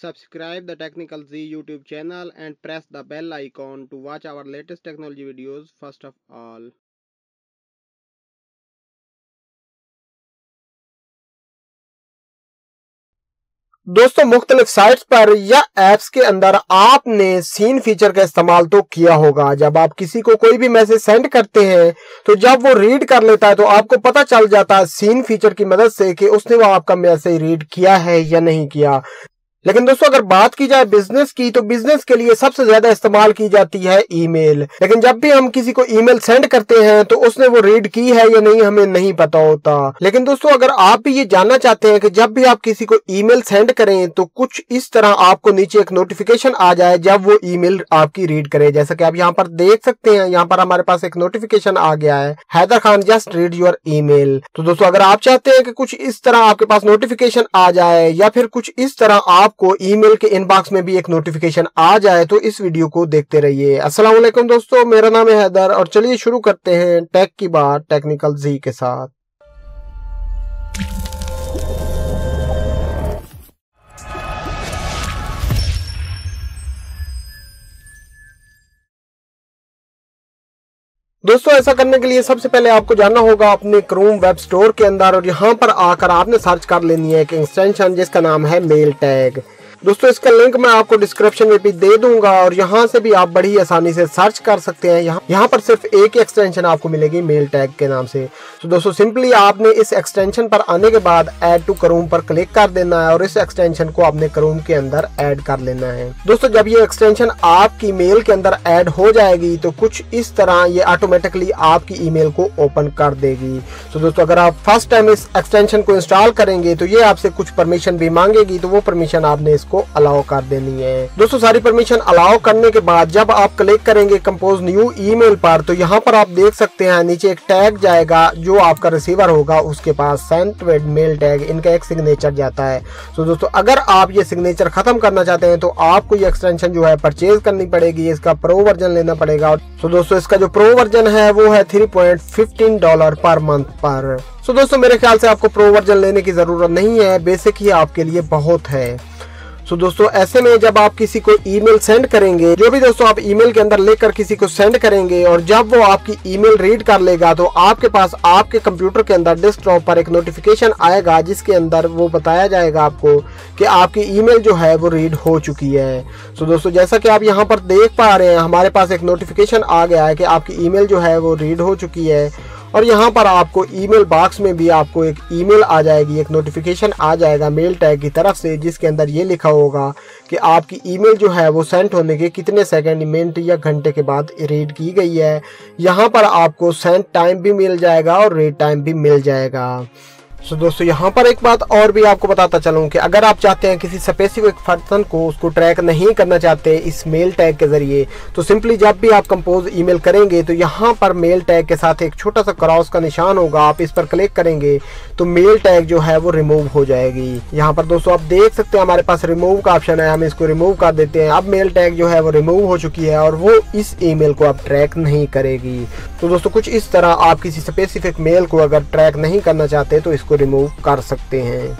Subscribe the Technical Z YouTube channel and press the bell icon to watch our latest technology videos first of all. दोस्तों मुख्तलिफ sites पर या apps के अंदर आपने scene feature का इस्तेमाल तो किया होगा। जब आप किसी को कोई भी मैसेज सेंड करते हैं तो जब वो रीड कर लेता है तो आपको पता चल जाता है सीन फीचर की मदद से कि उसने वो आपका मैसेज रीड किया है या नहीं किया। लेकिन दोस्तों अगर बात की जाए बिजनेस की तो बिजनेस के लिए सबसे ज्यादा इस्तेमाल की जाती है ईमेल। लेकिन जब भी हम किसी को ईमेल सेंड करते हैं तो उसने वो रीड की है या नहीं हमें नहीं पता होता। लेकिन दोस्तों अगर आप भी ये जानना चाहते हैं कि जब भी आप किसी को ईमेल सेंड करें तो कुछ इस तरह आपको नीचे एक नोटिफिकेशन आ जाए जब वो ईमेल आपकी रीड करे। जैसा कि आप यहाँ पर देख सकते हैं, यहाँ पर हमारे पास एक नोटिफिकेशन आ गया है, Haidar Khan just read your email. तो दोस्तों अगर आप चाहते हैं कि कुछ इस तरह आपके पास नोटिफिकेशन आ जाए या फिर कुछ इस तरह आपको ईमेल के इनबॉक्स में भी एक नोटिफिकेशन आ जाए तो इस वीडियो को देखते रहिए। अस्सलाम वालेकुम दोस्तों, मेरा नाम है हैदर और चलिए शुरू करते हैं टेक की बात टेक्निकल जी के साथ। दोस्तों ऐसा करने के लिए सबसे पहले आपको जाना होगा अपने क्रोम वेब स्टोर के अंदर और यहाँ पर आकर आपने सर्च कर लेनी है एक एक्सटेंशन जिसका नाम है मेल टैग। दोस्तों इसका लिंक मैं आपको डिस्क्रिप्शन में भी दे दूंगा और यहाँ से भी आप बड़ी आसानी से सर्च कर सकते हैं। यहाँ पर सिर्फ एक ही एक्सटेंशन आपको मिलेगी मेल टैग के नाम से। तो दोस्तों सिंपली आपने इस एक्सटेंशन पर आने के बाद ऐड टू क्रोम पर क्लिक कर देना है और इस एक्सटेंशन को अपने क्रोम के अंदर ऐड कर लेना है। दोस्तों जब ये एक्सटेंशन आपकी मेल के अंदर ऐड हो जाएगी तो कुछ इस तरह ये ऑटोमेटिकली आपकी ईमेल को ओपन कर देगी। तो दोस्तों अगर आप फर्स्ट टाइम इस एक्सटेंशन को इंस्टॉल करेंगे तो ये आपसे कुछ परमिशन भी मांगेगी, तो वो परमिशन आपने को अलाउ कर देनी है। दोस्तों सारी परमिशन अलाउ करने के बाद जब आप क्लिक करेंगे कंपोज न्यू ईमेल पर तो यहाँ पर आप देख सकते हैं नीचे एक टैग जाएगा जो आपका रिसीवर होगा उसके पास सेंट विद मेल टैग, इनका एक सिग्नेचर जाता है। तो दोस्तों अगर आप ये सिग्नेचर खत्म करना चाहते हैं तो आपको ये एक्सटेंशन जो है परचेज करनी पड़ेगी, इसका प्रो वर्जन लेना पड़ेगा। तो दोस्तों इसका जो प्रो वर्जन है वो है $3.15 पर मंथ पर। तो दोस्तों मेरे ख्याल से आपको प्रो वर्जन लेने की जरूरत नहीं है, बेसिक ही आपके लिए बहुत है। तो दोस्तों ऐसे में जब आप किसी को ईमेल सेंड करेंगे, जो भी दोस्तों आप ईमेल के अंदर लेकर किसी को सेंड करेंगे और जब वो आपकी ईमेल रीड कर लेगा तो आपके पास आपके कंप्यूटर के अंदर डेस्कटॉप पर एक नोटिफिकेशन आएगा जिसके अंदर वो बताया जाएगा आपको कि आपकी ईमेल जो है वो रीड हो चुकी है। तो दोस्तों जैसा कि आप यहाँ पर देख पा रहे हैं हमारे पास एक नोटिफिकेशन आ गया है कि आपकी ईमेल जो है वो रीड हो चुकी है और यहाँ पर आपको ईमेल बॉक्स में भी आपको एक ईमेल आ जाएगी, एक नोटिफिकेशन आ जाएगा मेल टैग की तरफ से जिसके अंदर ये लिखा होगा कि आपकी ईमेल जो है वो सेंड होने के कितने सेकंड, मिनट या घंटे के बाद रीड की गई है। यहाँ पर आपको सेंड टाइम भी मिल जाएगा और रीड टाइम भी मिल जाएगा। तो दोस्तों यहाँ पर एक बात और भी आपको बताता चलूँ कि अगर आप चाहते हैं किसी स्पेसिफिक पर्सन को उसको ट्रैक नहीं करना चाहते इस मेल टैग के जरिए तो सिंपली जब भी आप कंपोज ईमेल करेंगे तो यहाँ पर मेल टैग के साथ एक छोटा सा क्रॉस का निशान होगा, आप इस पर क्लिक करेंगे तो मेल टैग जो है वो रिमूव हो जाएगी। यहाँ पर दोस्तों आप देख सकते हैं हमारे पास रिमूव का ऑप्शन है, हम इसको रिमूव कर देते हैं। अब मेल टैग जो है वो रिमूव हो चुकी है और वो इस ईमेल को अब ट्रैक नहीं करेगी। तो दोस्तों कुछ इस तरह आप किसी स्पेसिफिक मेल को अगर ट्रैक नहीं करना चाहते तो इसको रिमूव कर सकते हैं।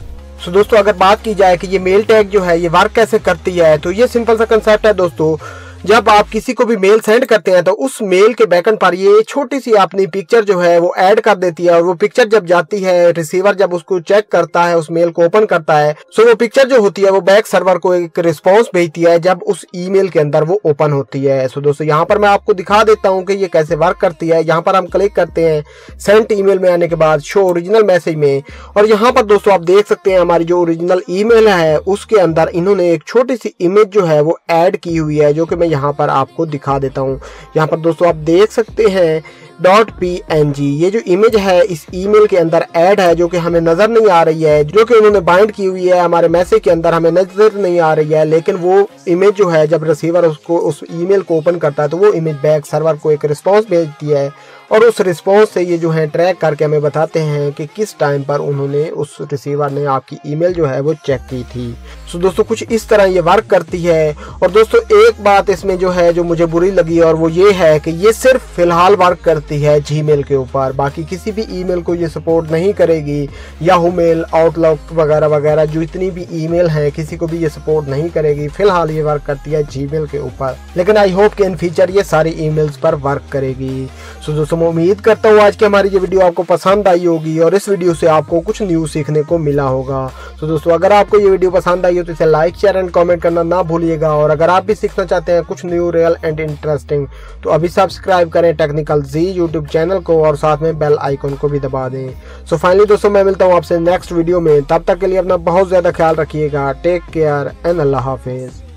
तो दोस्तों अगर बात की जाए कि ये मेल टैग जो है ये वर्क कैसे करती है तो ये सिंपल सा कंसेप्ट है दोस्तों। जब आप किसी को भी मेल सेंड करते हैं तो उस मेल के बैकएंड पर ये छोटी सी अपनी पिक्चर जो है वो ऐड कर देती है और वो पिक्चर जब जाती है रिसीवर जब उसको चेक करता है, उस मेल को ओपन करता है, सो वो पिक्चर जो होती है वो बैक सर्वर को एक रिस्पॉन्स भेजती है जब उस ईमेल के अंदर वो ओपन होती है। सो दोस्तों यहाँ पर मैं आपको दिखा देता हूँ कि ये कैसे वर्क करती है। यहाँ पर हम क्लिक करते हैं सेंट ईमेल में आने के बाद शो ओरिजिनल मैसेज में और यहाँ पर दोस्तों आप देख सकते हैं हमारी जो ओरिजिनल ईमेल है उसके अंदर इन्होंने एक छोटी सी इमेज जो है वो ऐड की हुई है जो कि मैं यहाँ पर आपको दिखा देता हूँ। यहाँ पर दोस्तों आप देख सकते हैं .png ये जो इमेज है इस ईमेल के अंदर ऐड है जो कि हमें नजर नहीं आ रही है, जो कि उन्होंने बाइंड की हुई है हमारे मैसेज के अंदर हमें नजर नहीं आ रही है। लेकिन वो इमेज जो है जब रिसीवर उसको उस ईमेल को ओपन करता है तो वो इमेज बैक सर्वर को एक रिस्पॉन्स भेजती है और उस रिस्पॉन्स से ये जो है ट्रैक करके हमें बताते हैं कि किस टाइम पर उन्होंने उस रिसीवर ने आपकी ईमेल जो है वो चेक की थी। सो दोस्तों कुछ इस तरह ये वर्क करती है। और दोस्तों एक बात इसमें जो है जो मुझे बुरी लगी और वो ये है कि ये सिर्फ फिलहाल वर्क करती है जीमेल के ऊपर, बाकी किसी भी ईमेल को ये सपोर्ट नहीं करेगी। याहू मेल, आउटलुक वगैरह वगैरह जो इतनी भी ईमेल है किसी को भी ये सपोर्ट नहीं करेगी। फिलहाल ये वर्क करती है जीमेल के ऊपर, लेकिन आई होप कि इन फ्यूचर ये सारी ईमेल्स पर वर्क करेगी। सो दोस्तों मैं उम्मीद करता हूँ आज की हमारी ये वीडियो आपको पसंद आई होगी और इस वीडियो से आपको कुछ न्यू सीखने को मिला होगा। तो दोस्तों अगर आपको ये वीडियो पसंद आई हो तो इसे लाइक, शेयर एंड कमेंट करना ना भूलिएगा। और अगर आप भी सीखना चाहते हैं कुछ न्यू, रियल एंड इंटरेस्टिंग तो अभी सब्सक्राइब करें टेक्निकल जी यूट्यूब चैनल को और साथ में बेल आइकन को भी दबा दें। सो फाइनली दोस्तों मैं मिलता हूँ आपसे नेक्स्ट वीडियो में, तब तक के लिए अपना बहुत ज्यादा ख्याल रखिएगा। टेक केयर एंड अल्लाह हाफिज।